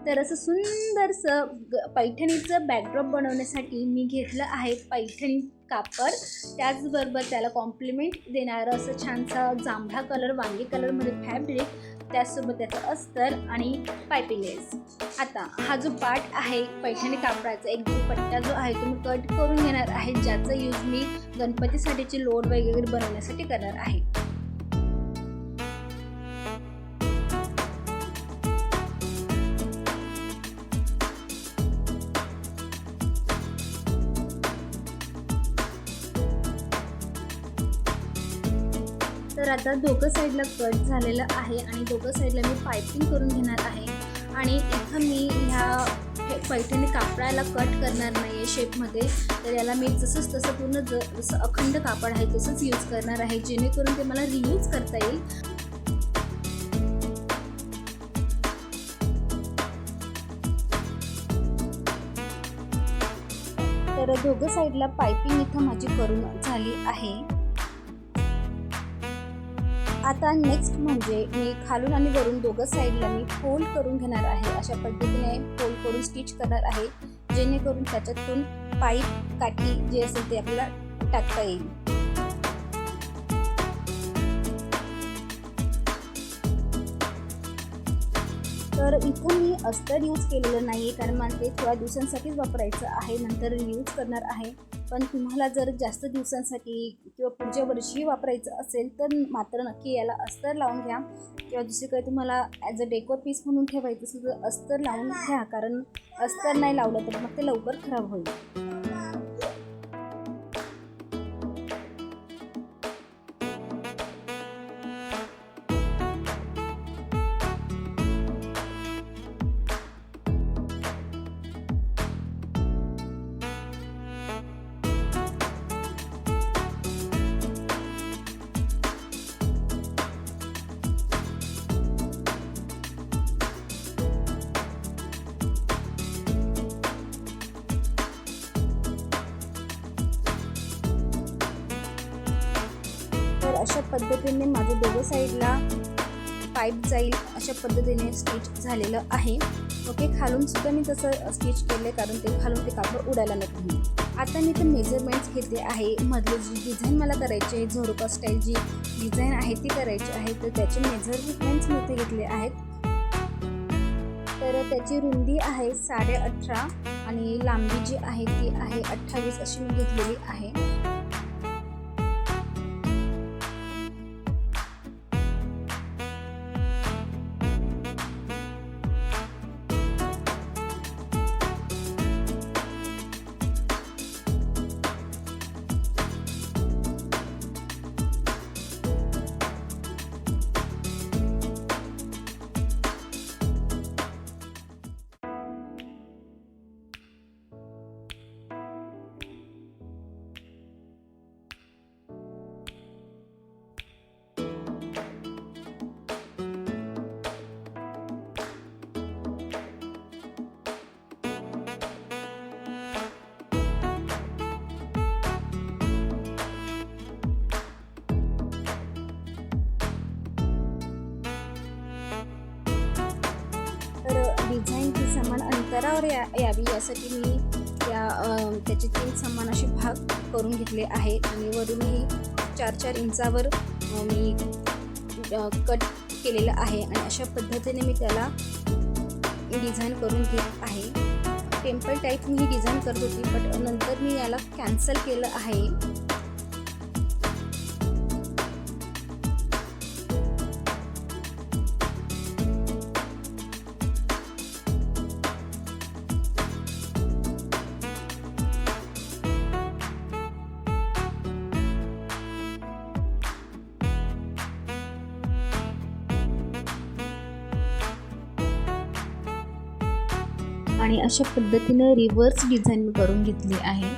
तर असं सुंदरसं पैठणीचं बॅकड्रॉप बनवण्यासाठी मी घेतलं आहे पैठणी कापड, त्याचबरोबर त्याला कॉम्प्लिमेंट देणारं असं छानसा जांभळा कलर वांगी कलरमध्ये फॅब्रिक, त्याचसोबत त्याचं अस्तर आणि पायपिंग लेस. आता हा जो पार्ट आहे पैठणी कापडाचा एक दुपट्टा जो आहे तो मी कट करून घेणार आहे, ज्याचा यूज मी गणपतीसाठीचे लोड वगैरे बनवण्यासाठी करणार आहे. तर आता दोघं साईडला कट झालेलं आहे आणि दोघं साईडला मी पायपिंग करून घेणार आहे. आणि इथं मी ह्या पैठणी कापडाला कट करणार नाही आहे शेपमध्ये, तर याला मी जसंच तसं पूर्ण जसं अखंड कापड आहे तसंच यूज करणार आहे, जेणेकरून ते मला रियूज करता येईल. तर दोघं साईडला पायपिंग इथं माझी करून झाली आहे. आता नेक्स्ट म्हणजे मी खालून आणि वरून दोघं साईडला मी फोल्ड करून घेणार आहे. अशा पद्धतीने फोल्ड करून स्टिच करणार आहे, जेणेकरून त्याच्यातून पाईप काठी जे असेल ते आपल्याला टाकता येईल. तर इथं मी अस्तर यूज केलेलं नाही आहे, कारण मला ते थोड्या दिवसांसाठीच वापरायचं आहे, नंतर यूज करणार आहे. पण तुम्हाला जर जास्त दिवसांसाठी किंवा पुढच्या वर्षी वापरायचं असेल तर मात्र नक्की याला अस्तर लावून घ्या, किंवा दुसरी काही तुम्हाला ॲज अ डेकोर पीस म्हणून ठेवायचं असेल तर अस्तर लावून घ्या, कारण अस्तर नाही लावलं तर मग ते लवकर खराब होईल. तर अशा पद्धतीने माझं दोघं साईडला पाईप जाईल अशा पद्धतीने स्टिच झालेलं आहे. ओके, खालून सुद्धा मी तसं स्टिच केलं, कारण ते खालून ते कापड उडायला नको. आता मी तर मेजरमेंट्स घेतले आहे. मधले जी डिझाईन मला करायची आहे, झरोका स्टाईल जी डिझाईन आहे ती करायची आहे, तर त्याचे मेजरमेंट्स मी इथे घेतले आहेत. तर त्याची रुंदी आहे 18.5 आणि लांबी जी आहे ती आहे 28 अशी मी घेतलेली आहे. डिझाईन ती समान अंतरावर यावी यासाठी मी त्याचे 3 समान असे भाग करून घेतले आहेत आणि वरूनही 4-4 इंचावर मी कट केलेलं आहे आणि अशा पद्धतीने मी त्याला डिझाईन करून घेत आहे. टेम्पल टाईप मी ही डिझाईन करत होती, बट नंतर मी याला कॅन्सल केलं आहे. आणि अशा पद्धतीने रिव्हर्स डिझाईन मी करून घेतली आहे.